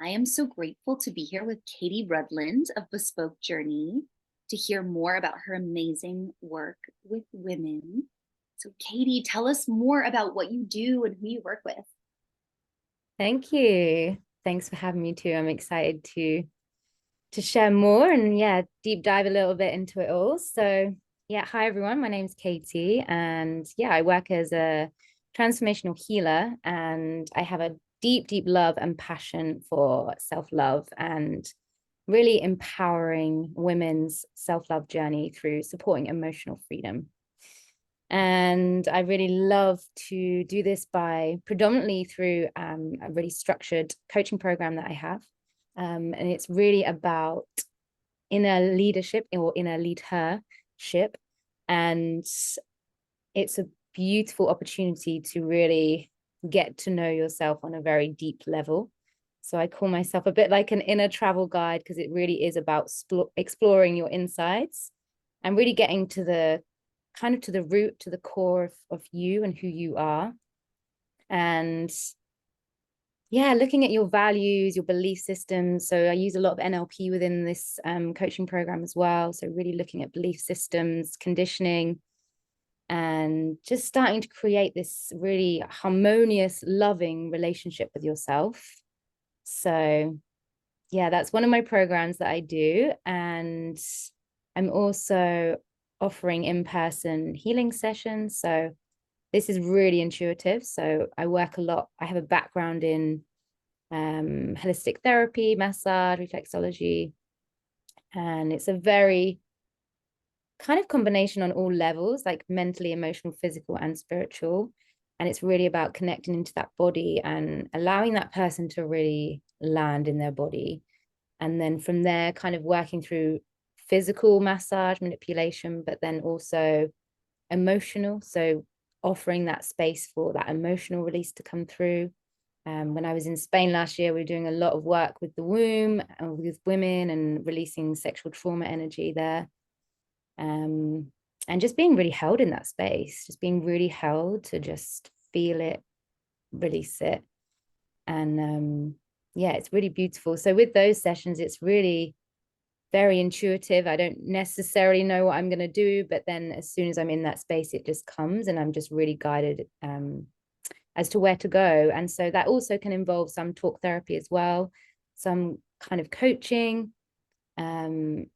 I am so grateful to be here with Katie Rudland of Bespoke Journey to hear more about her amazing work with women. So, Katie, tell us more about what you do and who you work with. Thank you. Thanks for having me too. I'm excited to share more and deep dive a little bit into it all. So, hi everyone. My name's Katie and I work as a transformational healer and I have a deep love and passion for self-love and really empowering women's self-love journey through supporting emotional freedom. And I really love to do this by predominantly through a really structured coaching program that I have. And it's really about inner leadership or inner leadership. And it's a beautiful opportunity to really get to know yourself on a very deep level. So I call myself a bit like an inner travel guide because it really is about exploring your insides and really getting to the kind of to the root, to the core of you and who you are. And looking at your values, your belief systems. So I use a lot of NLP within this coaching program as well. So really looking at belief systems, conditioning, and just starting to create this really harmonious, loving relationship with yourself. So that's one of my programs that I do. And I'm also offering in-person healing sessions. So this is really intuitive. So I work a lot. I have a background in holistic therapy, massage, reflexology, and it's a very kind of combination on all levels, like mentally, emotional, physical, and spiritual. And it's really about connecting into that body and allowing that person to really land in their body. And then from there, kind of working through physical massage, manipulation, but then also emotional. So offering that space for that emotional release to come through. When I was in Spain last year, we were doing a lot of work with the womb and with women and releasing sexual trauma energy there. And just being really held in that space, just being really held to just feel it, release it. And it's really beautiful. So with those sessions, it's really very intuitive. I don't necessarily know what I'm going to do, but then as soon as I'm in that space, it just comes and I'm just really guided as to where to go. And so that also can involve some talk therapy as well, some kind of coaching. And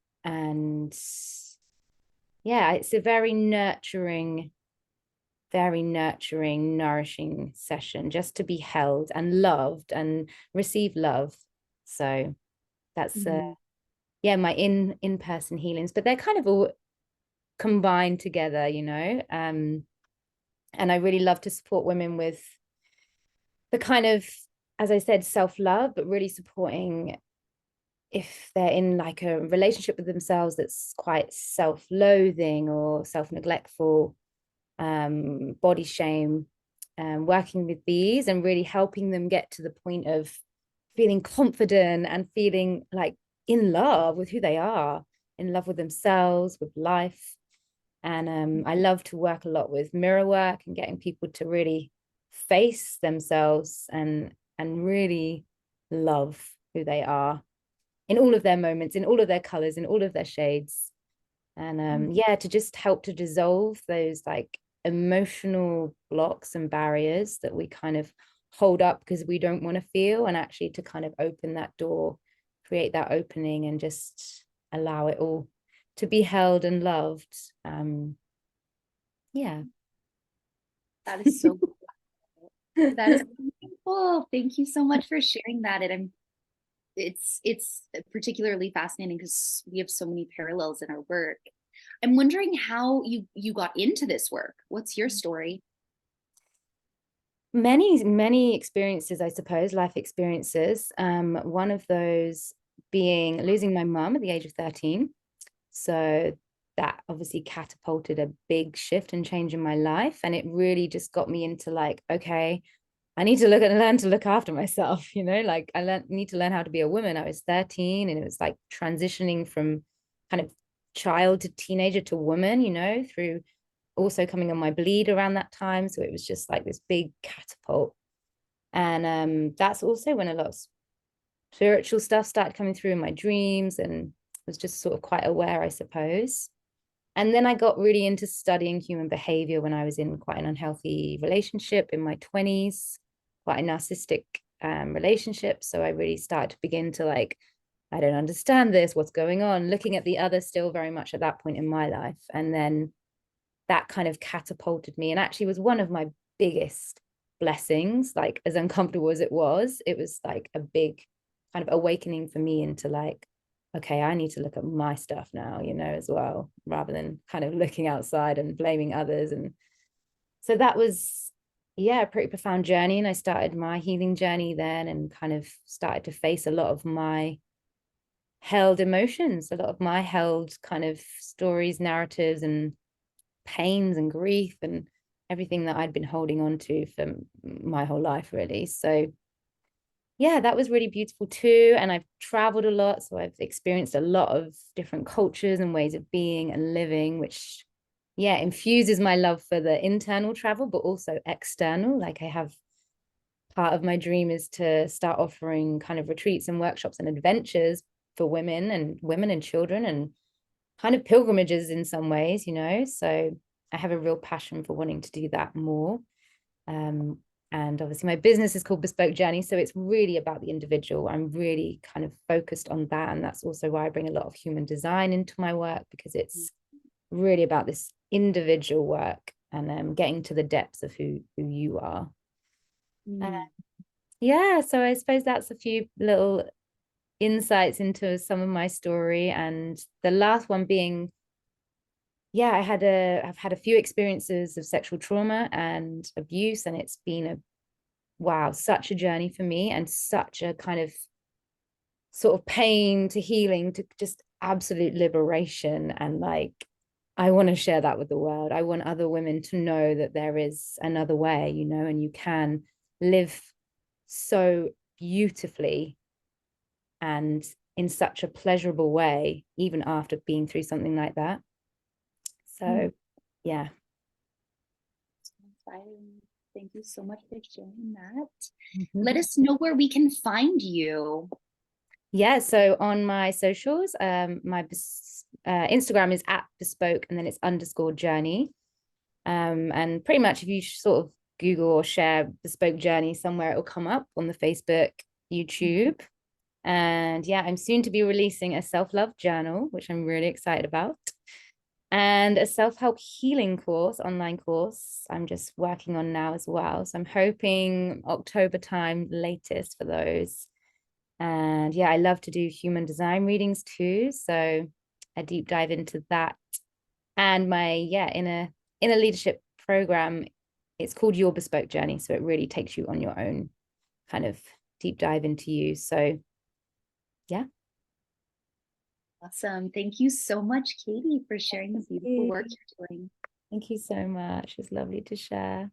it's a very nurturing, nourishing session just to be held and loved and receive love. So that's Mhm. my in-person healings, but they're kind of all combined together, and I really love to support women with the kind of, as I said, self-love, but really supporting if they're in like a relationship with themselves that's quite self-loathing or self-neglectful, body shame, working with these and really helping them get to the point of feeling confident and feeling like in love with who they are, in love with themselves, with life. And I love to work a lot with mirror work and getting people to really face themselves and really love who they are in all of their moments, in all of their colors, in all of their shades. And to just help to dissolve those like emotional blocks and barriers that we kind of hold up because we don't want to feel, and actually to kind of open that door, create that opening, and just allow it all to be held and loved. Yeah. That is so that is so beautiful. Thank you so much for sharing that. And it's particularly fascinating because we have so many parallels in our work. I'm wondering how you got into this work. What's your story? Many experiences, I suppose, life experiences. One of those being losing my mum at the age of 13. So that obviously catapulted a big shift and change in my life. And it really just got me into like, okay, I need to learn to look after myself, like need to learn how to be a woman. I was 13 and it was like transitioning from kind of child to teenager to woman, through also coming on my bleed around that time. So it was just like this big catapult. And that's also when a lot of spiritual stuff started coming through in my dreams, and was just sort of quite aware, I suppose. And then I got really into studying human behavior when I was in quite an unhealthy relationship in my 20s, quite a narcissistic relationship. So I really started to begin to like, I don't understand this, what's going on, looking at the other still very much at that point in my life. And then that kind of catapulted me, and actually was one of my biggest blessings. Like, as uncomfortable as it was like a big kind of awakening for me into like, okay, I need to look at my stuff now, you know, as well, rather than kind of looking outside and blaming others. And so that was, yeah, a pretty profound journey. And I started my healing journey then, and kind of started to face a lot of my held emotions, a lot of my held kind of stories, narratives, and pains and grief and everything that I'd been holding on to for my whole life, really. So yeah, that was really beautiful too. And I've traveled a lot, so I've experienced a lot of different cultures and ways of being and living, which yeah, infuses my love for the internal travel, but also external. Like, I have part of my dream is to start offering kind of retreats and workshops and adventures for women and children, and kind of pilgrimages in some ways, you know. So I have a real passion for wanting to do that more. Um, and obviously my business is called Bespoke Journey, so it's really about the individual. I'm really kind of focused on that, and that's also why I bring a lot of human design into my work, because it's really about this individual work, and getting to the depths of who you are. Mm. Yeah, so I suppose that's a few little insights into some of my story, and the last one being, yeah, I've had a few experiences of sexual trauma and abuse, and it's been a wow, such a journey for me, and such a kind of sort of pain to healing to just absolute liberation. And like, I want to share that with the world. I want other women to know that there is another way, you know, and you can live so beautifully and in such a pleasurable way, even after being through something like that. So, yeah. Thank you so much for sharing that. Mm-hmm. Let us know where we can find you. Yeah, so on my socials, my Instagram is at bespoke, and then it's underscore journey. And pretty much if you sort of Google or share Bespoke Journey somewhere, it'll come up on the Facebook, YouTube. And yeah, I'm soon to be releasing a self-love journal, which I'm really excited about, and a self-help healing course, online course, I'm just working on now as well. So I'm hoping October time latest for those. And yeah, I love to do human design readings too. So a deep dive into that. And my, yeah, in a leadership program, it's called Your Bespoke Journey. So it really takes you on your own kind of deep dive into you. So yeah. Awesome. Thank you so much, Katie, for sharing the beautiful work you're doing. Thank you so much. It's lovely to share.